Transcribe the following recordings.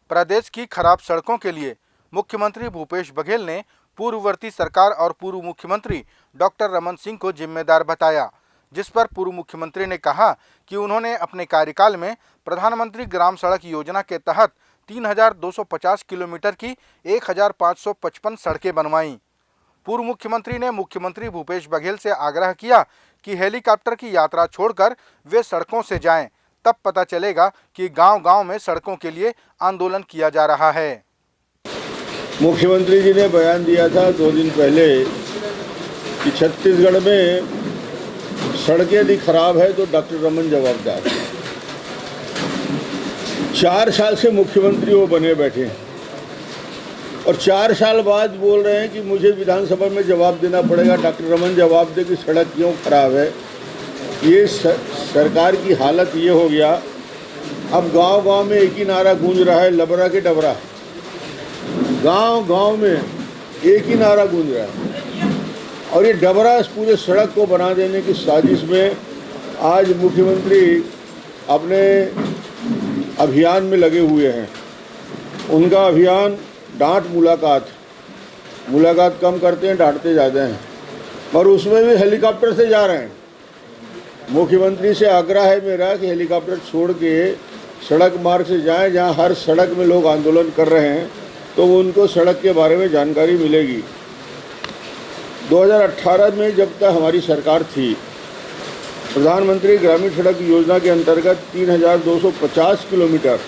प्रदेश की खराब सड़कों के लिए मुख्यमंत्री भूपेश बघेल ने पूर्ववर्ती सरकार और पूर्व मुख्यमंत्री डॉक्टर रमन सिंह को जिम्मेदार बताया, जिस पर पूर्व मुख्यमंत्री ने कहा कि उन्होंने अपने कार्यकाल में प्रधानमंत्री ग्राम सड़क योजना के तहत 3,250 किलोमीटर की 1,555 सड़कें बनवाईं। पूर्व मुख्यमंत्री ने मुख्यमंत्री भूपेश बघेल से आग्रह किया कि हेलीकॉप्टर की यात्रा छोड़कर वे सड़कों से जाएं, तब पता चलेगा कि गांव-गांव में सड़कों के लिए आंदोलन किया जा रहा है। मुख्यमंत्री जी ने बयान दिया था 2 दिन पहले कि छत्तीसगढ़ में सड़कें यदि खराब है तो डॉक्टर रमन जवाबदार। 4 साल से मुख्यमंत्री वो बने बैठे हैं और 4 साल बाद बोल रहे हैं कि मुझे विधानसभा में जवाब देना पड़ेगा, डॉक्टर रमन जवाब दे कि सड़क क्यों खराब है। ये सरकार की हालत ये हो गया, अब गांव-गांव में एक ही नारा गूंज रहा है, लबरा के डबरा। गांव-गांव में एक ही नारा गूंज रहा है और ये डबरा इस पूरे सड़क को बना देने की साजिश में आज मुख्यमंत्री अपने अभियान में लगे हुए हैं। उनका अभियान डांट मुलाकात कम करते हैं, डांटते ज़्यादा हैं और उसमें भी हेलीकॉप्टर से जा रहे हैं। मुख्यमंत्री से आग्रह है मेरा कि हेलीकॉप्टर छोड़ के सड़क मार्ग से जाएं, जहां हर सड़क में लोग आंदोलन कर रहे हैं तो उनको सड़क के बारे में जानकारी मिलेगी। 2018 में जब तक हमारी सरकार थी, प्रधानमंत्री ग्रामीण सड़क योजना के अंतर्गत 3,250 किलोमीटर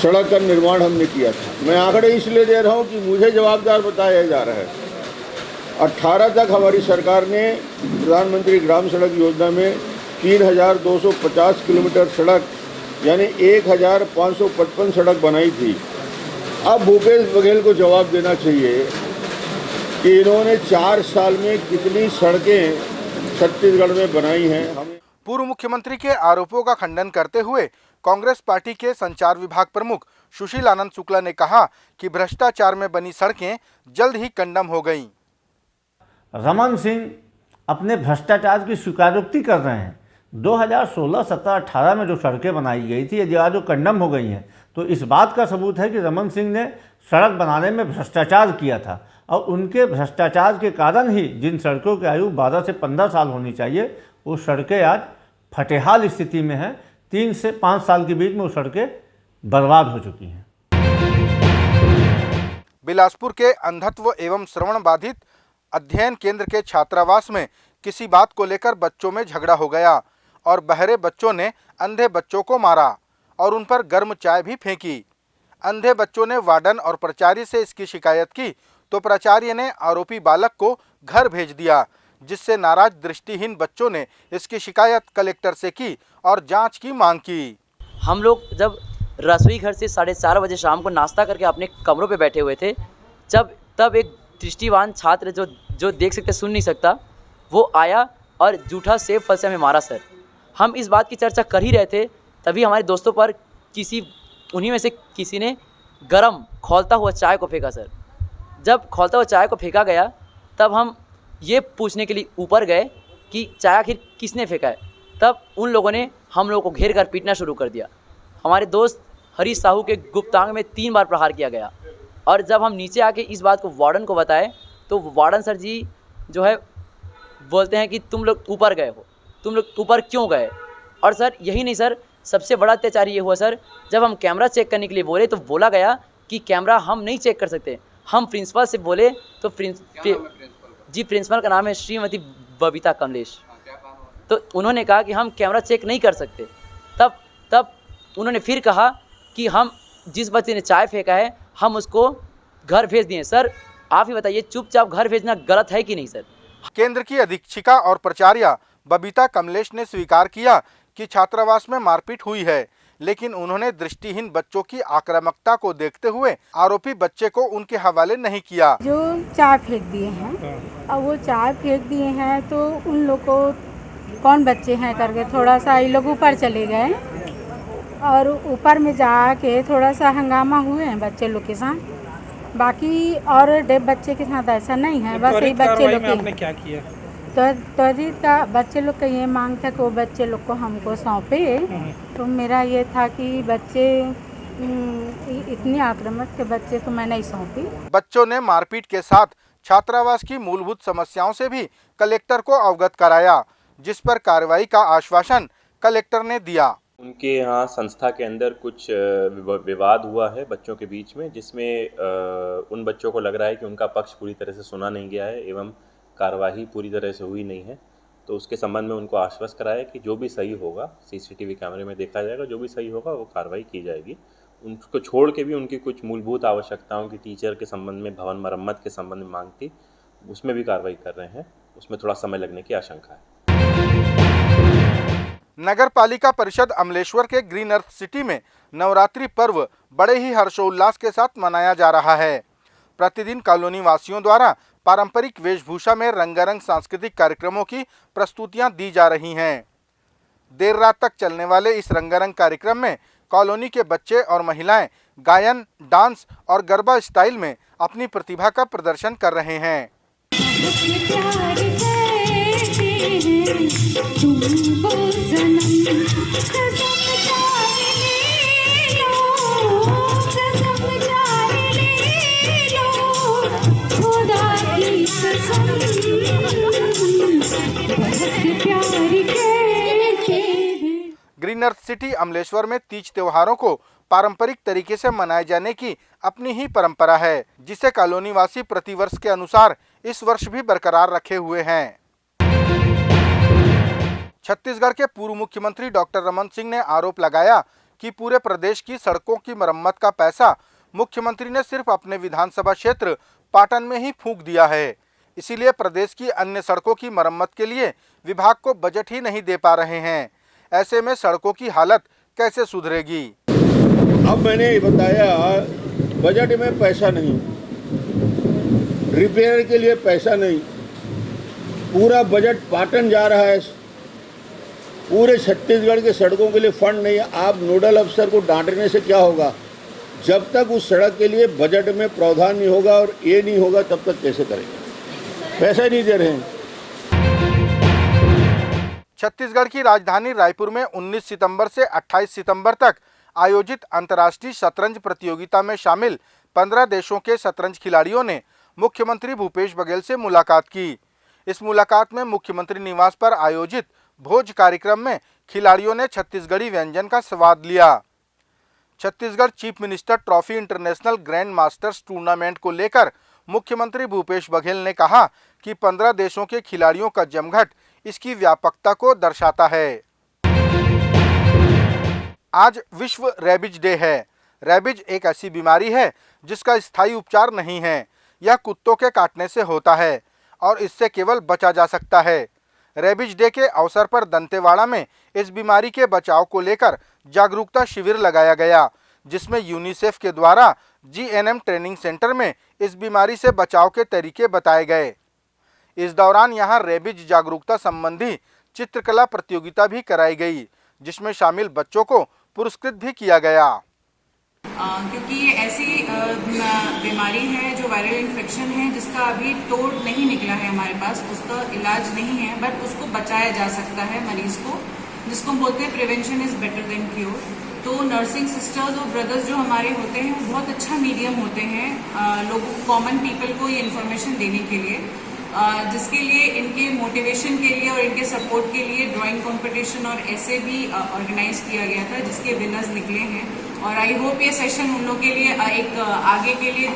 सड़क का निर्माण हमने किया था। मैं आंकड़े इसलिए दे रहा हूं कि मुझे जवाबदार बताया जा रहा है। 18 तक हमारी सरकार ने प्रधानमंत्री ग्राम सड़क योजना में 3,250 किलोमीटर सड़क यानी 1,555 सड़क बनाई थी। अब भूपेश बघेल को जवाब देना चाहिए कि इन्होंने 4 साल में कितनी सड़कें छत्तीसगढ़ में बनाई हैं। पूर्व मुख्यमंत्री के आरोपों का खंडन करते हुए कांग्रेस पार्टी के संचार विभाग प्रमुख सुशील आनंद शुक्ला ने कहा कि भ्रष्टाचार में बनी सड़कें जल्द ही कंडम हो गईं। रमन सिंह अपने भ्रष्टाचार की स्वीकारोक्ति कर रहे हैं। 2016, 17, 18 में जो सड़कें बनाई गई थी, यदि आज जो कंडम हो गई हैं तो इस बात का सबूत है कि रमन सिंह ने सड़क बनाने में भ्रष्टाचार किया था और उनके भ्रष्टाचार के कारण ही जिन सड़कों की आयु 12 से 15 साल होनी चाहिए वो सड़कें आज फटेहाल स्थिति में हैं। 3 से 5 साल के बीच में वो सड़कें बर्बाद हो चुकी हैं। बिलासपुर के अंधत्व एवं श्रवण बाधित अध्ययन केंद्र के छात्रावास में किसी बात को लेकर बच्चों में झगड़ा हो गया और बहरे बच्चों ने अंधे बच्चों को मारा और उन पर गर्म चाय भी फेंकी। अंधे बच्चों ने वार्डन और प्राचार्य से इसकी शिकायत की तो प्राचार्य ने आरोपी बालक को घर भेज दिया, जिससे नाराज दृष्टिहीन बच्चों ने इसकी शिकायत कलेक्टर से की और जांच की मांग की। हम लोग जब रसोई घर से 4:30 बजे शाम को नाश्ता करके अपने कमरों पे बैठे हुए थे, तब एक दृष्टिवान छात्र जो देख सकते सुन नहीं सकता, वो आया और जूठा सेब फल से हमें मारा। सर, हम इस बात की चर्चा कर ही रहे थे, तभी हमारे दोस्तों पर उन्हीं में से किसी ने गरम खौलता हुआ चाय को फेंका। सर, जब खौलता हुआ चाय को फेंका गया तब हम ये पूछने के लिए ऊपर गए कि चाय आखिर किसने फेंका है। तब उन लोगों ने हम लोगों को घेर कर पीटना शुरू कर दिया। हमारे दोस्त हरीश साहू के गुप्तांग में 3 बार प्रहार किया गया और जब हम नीचे आके इस बात को वार्डन को बताए तो वार्डन सर जी जो है बोलते हैं कि तुम लोग ऊपर गए हो, तुम लोग ऊपर क्यों गए। और सर यही नहीं सर, सबसे बड़ा अत्याचार ये हुआ सर, जब हम कैमरा चेक करने के लिए बोले तो बोला गया कि कैमरा हम नहीं चेक कर सकते। हम प्रिंसिपल से बोले तो प्रिंसिपल का नाम है श्रीमती बबीता कमलेश, तो उन्होंने कहा कि हम कैमरा चेक नहीं कर सकते। तब उन्होंने फिर कहा कि हम जिस बच्चे ने चाय फेंका है हम उसको घर भेज दिए। सर आप ही बताइए, चुपचाप घर भेजना गलत है कि नहीं सर। केंद्र की अधीक्षिका और प्राचार्य बबीता कमलेश ने स्वीकार किया कि छात्रावास में मारपीट हुई है, लेकिन उन्होंने दृष्टिहीन बच्चों की आक्रामकता को देखते हुए आरोपी बच्चे को उनके हवाले नहीं किया। जो चाय फेंक दिए हैं और वो चाय फेंक दिए हैं तो उन लोग को कौन बच्चे हैं करके थोड़ा सा ये लोग ऊपर चले गए और ऊपर में जाके थोड़ा सा हंगामा हुए हैं बच्चे लोग के साथ। बाकी और बच्चे के साथ ऐसा नहीं है, बस यही बच्चे लोग आपने क्या किया? त्वरित का बच्चे लोग का ये मांग था कि वो बच्चे लोग को हमको सौंपे। तो मेरा ये था कि बच्चे इतनी आक्रामक के बच्चे को मैं नहीं सौंपी। बच्चों ने मारपीट के साथ छात्रावास की मूलभूत समस्याओं से भी कलेक्टर को अवगत कराया, जिस पर कार्रवाई का आश्वासन कलेक्टर ने दिया। उनके यहाँ संस्था के अंदर कुछ विवाद हुआ है बच्चों के बीच में, जिसमें उन बच्चों को लग रहा है कि उनका पक्ष पूरी तरह से सुना नहीं गया है एवं कार्यवाही पूरी तरह से हुई नहीं है। तो उसके संबंध में उनको आश्वस्त कराया कि जो भी सही होगा सीसीटीवी कैमरे में देखा जाएगा, जो भी सही होगा वो कार्रवाई की जाएगी। उनको छोड़ के भी उनकी कुछ मूलभूत आवश्यकताओं की टीचर के संबंध में, भवन मरम्मत के संबंध में मांग थी, उसमें भी कार्रवाई कर रहे हैं। उसमें थोड़ा समय लगने की आशंका है। नगर पालिका परिषद अमलेश्वर के ग्रीन अर्थ सिटी में नवरात्रि पर्व बड़े ही हर्षोल्लास के साथ मनाया जा रहा है। प्रतिदिन कॉलोनी वासियों द्वारा पारंपरिक वेशभूषा में रंगारंग सांस्कृतिक कार्यक्रमों की प्रस्तुतियां दी जा रही हैं। देर रात तक चलने वाले इस रंगारंग कार्यक्रम में कॉलोनी के बच्चे और महिलाएं गायन, डांस और गरबा स्टाइल में अपनी प्रतिभा का प्रदर्शन कर रहे हैं। ग्रीन अर्थ सिटी अमलेश्वर में तीज त्योहारों को पारंपरिक तरीके से मनाए जाने की अपनी ही परंपरा है, जिसे कॉलोनी वासी प्रतिवर्ष के अनुसार इस वर्ष भी बरकरार रखे हुए हैं। छत्तीसगढ़ के पूर्व मुख्यमंत्री डॉक्टर रमन सिंह ने आरोप लगाया कि पूरे प्रदेश की सड़कों की मरम्मत का पैसा मुख्यमंत्री ने सिर्फ अपने विधानसभा क्षेत्र पाटन में ही फूंक दिया है। इसीलिए प्रदेश की अन्य सड़कों की मरम्मत के लिए विभाग को बजट ही नहीं दे पा रहे हैं। ऐसे में सड़कों की हालत कैसे सुधरेगी? अब मैंने बताया, बजट में पैसा नहीं, रिपेयर के लिए पैसा नहीं, पूरा बजट पाटन जा रहा है, पूरे छत्तीसगढ़ के सड़कों के लिए फंड नहीं है। आप नोडल अफसर को डांटने से क्या होगा? जब तक उस सड़क के लिए बजट में प्रावधान नहीं होगा और ये नहीं होगा, तब तक कैसे करेंगे? पैसा नहीं दे रहे हैं। छत्तीसगढ़ की राजधानी रायपुर में 19 सितंबर से 28 सितंबर तक आयोजित अंतर्राष्ट्रीय शतरंज प्रतियोगिता में शामिल 15 देशों के शतरंज खिलाड़ियों ने मुख्यमंत्री भूपेश बघेल से मुलाकात की। इस मुलाकात में मुख्यमंत्री निवास पर आयोजित भोज कार्यक्रम में खिलाड़ियों ने छत्तीसगढ़ी व्यंजन का स्वाद लिया। Chhattisgarh chief minister trophy international grand masters tournament को लेकर मुख्यमंत्री भूपेश बघेल ने कहा कि 15 देशों के खिलाड़ियों का जमघट इसकी व्यापकता को दर्शाता है। आज विश्व रेबीज डे है। रेबीज एक ऐसी बीमारी है जिसका स्थायी उपचार नहीं है। यह कुत्तों के काटने से होता है और इससे केवल बचा जा सकता है। रेबीज डे के अवसर पर दंतेवाड़ा में इस बीमारी के बचाव को लेकर जागरूकता शिविर लगाया गया, जिसमें यूनिसेफ के द्वारा GNM ट्रेनिंग सेंटर में इस बीमारी से बचाव के तरीके बताए गए। इस दौरान यहां रेबीज जागरूकता संबंधी चित्रकला प्रतियोगिता भी कराई गई, जिसमें शामिल बच्चों को पुरस्कृत भी किया गया। क्योंकि ये ऐसी बीमारी है जो वायरल इन्फेक्शन है, जिसका अभी तोड़ नहीं निकला है हमारे पास, उसका इलाज नहीं है, बट उसको बचाया जा सकता है मरीज को, जिसको हम बोलते हैं prevention is better than cure. तो नर्सिंग सिस्टर्स और ब्रदर्स जो हमारे होते हैं वो बहुत अच्छा मीडियम होते हैं लोगों को, कॉमन पीपल को ये इन्फॉर्मेशन देने के लिए, जिसके लिए इनके मोटिवेशन के लिए और इनके सपोर्ट के लिए ड्राइंग कंपटीशन और ऐसे भी ऑर्गेनाइज किया गया था, जिसके विनर्स निकले हैं। और आई होप ये सेशन उन लोगों के लिए एक आगे के लिए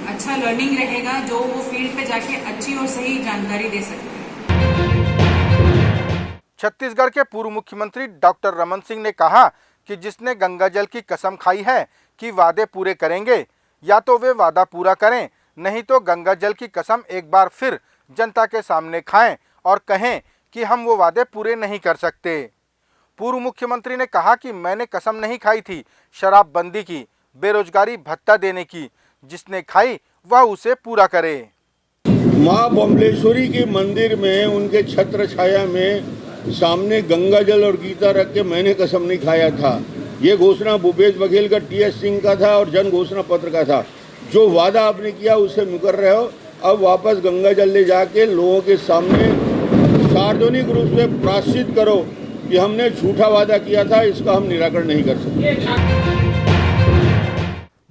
अच्छा लर्निंग रहेगा, जो वो फील्ड पे जाके अच्छी और सही जानकारी दे सकते हैं। छत्तीसगढ़ के पूर्व मुख्यमंत्री डॉक्टर रमन सिंह ने कहा कि जिसने गंगा जल की कसम खाई है कि वादे पूरे करेंगे, या तो वे वादा पूरा करें, नहीं तो गंगा जल की कसम एक बार फिर जनता के सामने खाएं और कहें कि हम वो वादे पूरे नहीं कर सकते। पूर्व मुख्यमंत्री ने कहा कि मैंने कसम नहीं खाई थी शराबबंदी की, बेरोजगारी भत्ता देने की, जिसने खाई वह उसे पूरा करे। माँ बमलेश्वरी के मंदिर में उनके छत्र छाया में सामने गंगा जल और गीता रख के मैंने कसम नहीं खाया था। ये घोषणा भूपेश बघेल का TS सिंह का था और जन घोषणा पत्र का था। जो वादा आपने किया उससे मुकर रहे हो। अब वापस गंगा जल ले जाके लोगों के सामने सार्वजनिक रूप से प्रायश्चित करो कि हमने झूठा वादा किया था, इसका हम निराकरण नहीं कर सकते।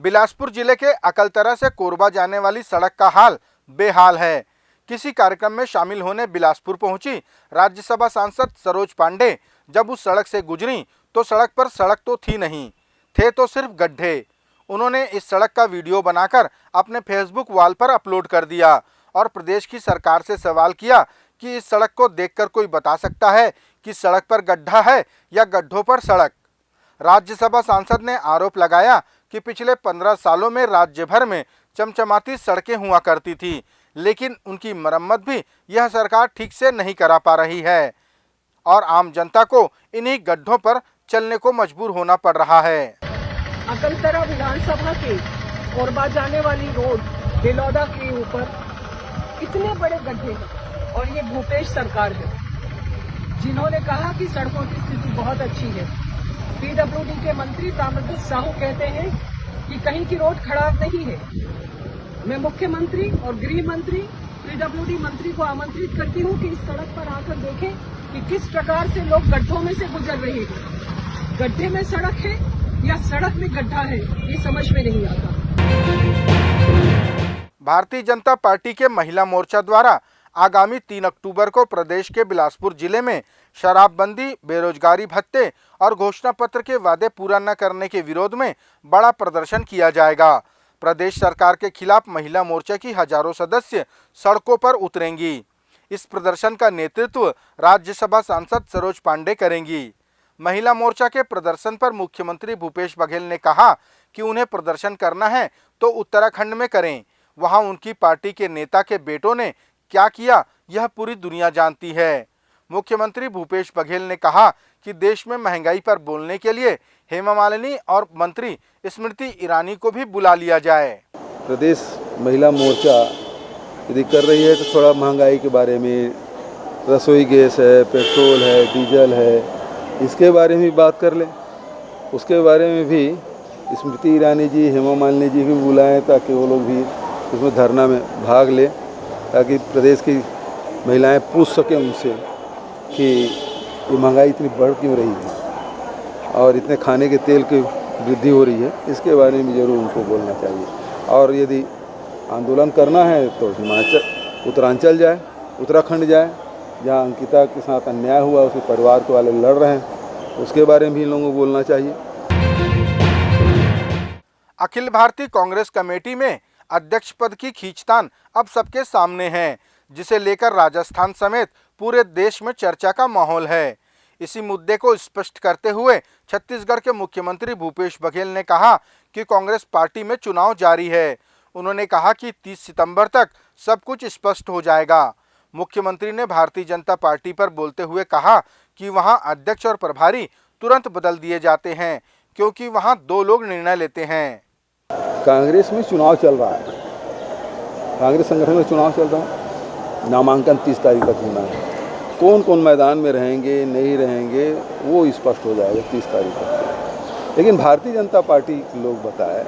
बिलासपुर जिले के अकलतरा से कोरबा जाने वाली सड़क का हाल बेहाल है। किसी कार्यक्रम में शामिल होने बिलासपुर पहुंची राज्यसभा सांसद सरोज पांडे जब उस सड़क से गुजरी तो सड़क पर सड़क तो थी नहीं, थे तो सिर्फ गड्ढे। उन्होंने इस सड़क का वीडियो बनाकर अपने फेसबुक वॉल पर अपलोड कर दिया और प्रदेश की सरकार से सवाल किया कि इस सड़क को देखकर कोई बता सकता है कि सड़क पर गड्ढा है या गड्ढों पर सड़क। राज्यसभा सांसद ने आरोप लगाया कि पिछले 15 सालों में राज्य भर में चमचमाती सड़कें हुआ करती थी, लेकिन उनकी मरम्मत भी यह सरकार ठीक से नहीं करा पा रही है और आम जनता को इन्हीं गड्ढों पर चलने को मजबूर होना पड़ रहा है। अकलतरा विधानसभा के कोरबा जाने वाली रोड बेलौदा के ऊपर इतने बड़े गड्ढे हैं और ये भूपेश सरकार है जिन्होंने कहा कि सड़कों की स्थिति बहुत अच्छी है। पीडब्ल्यूडी के मंत्री ताम्रध्वज साहू कहते हैं कि कहीं की रोड खराब नहीं है। मैं मुख्यमंत्री और गृह मंत्री पीडब्ल्यूडी मंत्री को आमंत्रित करती हूं कि इस सड़क पर आकर देखें कि किस प्रकार से लोग गड्ढों में से गुजर रहे हैं। गड्ढे में सड़क है या सड़क में गड्ढा है, ये समझ में नहीं आता। भारतीय जनता पार्टी के महिला मोर्चा द्वारा आगामी 3 अक्टूबर को प्रदेश के बिलासपुर जिले में शराबबंदी, बेरोजगारी भत्ते और घोषणा पत्र के वादे पूरा न करने के विरोध में बड़ा प्रदर्शन किया जाएगा। प्रदेश सरकार के खिलाफ महिला मोर्चा की हजारों सदस्य सड़कों पर उतरेंगी। इस प्रदर्शन का नेतृत्व राज्यसभा सांसद सरोज पांडे करेंगी। महिला मोर्चा के प्रदर्शन पर मुख्यमंत्री भूपेश बघेल ने कहा कि उन्हें प्रदर्शन करना है तो उत्तराखंड में करें, वहां उनकी पार्टी के नेता के बेटों ने क्या किया यह पूरी दुनिया जानती है। मुख्यमंत्री भूपेश बघेल ने कहा कि देश में महंगाई पर बोलने के लिए हेमा मालिनी और मंत्री स्मृति ईरानी को भी बुला लिया जाए। प्रदेश महिला मोर्चा यदि कर रही है तो थोड़ा महंगाई के बारे में, रसोई गैस है, पेट्रोल है, डीजल है, इसके बारे में बात कर लें। उसके बारे में भी स्मृति ईरानी जी, हेमा मालिनी जी भी बुलाएं ताकि वो लोग भी उसमें धरना में भाग लें, ताकि प्रदेश की महिलाएं पूछ सकें उनसे कि ये महंगाई इतनी बढ़ क्यों रही है और इतने खाने के तेल की वृद्धि हो रही है, इसके बारे में ज़रूर उनको बोलना चाहिए। और यदि आंदोलन करना है तो हिमाचल, उत्तरांचल जाए, उत्तराखंड जाए, जहाँ अंकिता के साथ अन्याय हुआ, उसके परिवार के वाले लड़ रहे हैं, उसके बारे में भी इन लोगों को बोलना चाहिए। अखिल भारतीय कांग्रेस कमेटी में अध्यक्ष पद की खींचतान अब सबके सामने है, जिसे लेकर राजस्थान समेत पूरे देश में चर्चा का माहौल है। इसी मुद्दे को स्पष्ट करते हुए छत्तीसगढ़ के मुख्यमंत्री भूपेश बघेल ने कहा कि कांग्रेस पार्टी में चुनाव जारी है। उन्होंने कहा कि 30 सितंबर तक सब कुछ स्पष्ट हो जाएगा। मुख्यमंत्री ने भारतीय जनता पार्टी पर बोलते हुए कहा कि वहां अध्यक्ष और प्रभारी तुरंत बदल दिए जाते हैं क्योंकि वहां 2 लोग निर्णय लेते हैं। कांग्रेस में चुनाव चल रहा है, कांग्रेस संगठन में चुनाव चल रहा है, नामांकन 30 तारीख तक होना है। कौन कौन मैदान में रहेंगे नहीं रहेंगे वो स्पष्ट हो जाएगा 30 तारीख तक। लेकिन भारतीय जनता पार्टी के लोग बताए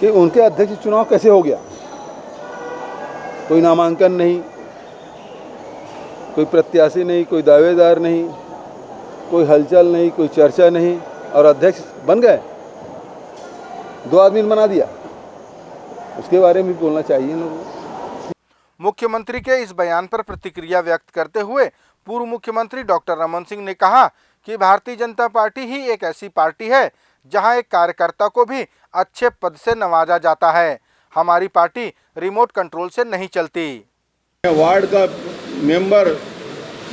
कि उनके अध्यक्ष चुनाव कैसे हो गया, कोई नामांकन नहीं, कोई प्रत्याशी नहीं, कोई दावेदार नहीं, कोई हलचल नहीं, कोई चर्चा नहीं और अध्यक्ष बन गए, 2 आदमी ने बना दिया। उसके बारे में बोलना चाहिए लोगों को। मुख्यमंत्री के इस बयान पर प्रतिक्रिया व्यक्त करते हुए पूर्व मुख्यमंत्री डॉक्टर रमन सिंह ने कहा कि भारतीय जनता पार्टी ही एक ऐसी पार्टी है जहां एक कार्यकर्ता को भी अच्छे पद से नवाजा जाता है। हमारी पार्टी रिमोट कंट्रोल से नहीं चलती। वार्ड का मेंबर,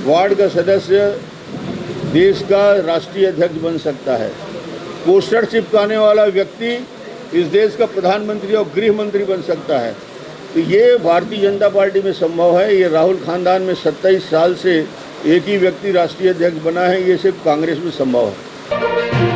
वार्ड का सदस्य देश का राष्ट्रीय अध्यक्ष बन सकता है। पोस्टर चिपकाने वाला व्यक्ति इस देश का प्रधानमंत्री और गृह मंत्री बन सकता है। तो ये भारतीय जनता पार्टी में संभव है। ये राहुल खानदान में 27 साल से एक ही व्यक्ति राष्ट्रीय अध्यक्ष बना है, ये सिर्फ कांग्रेस में संभव है।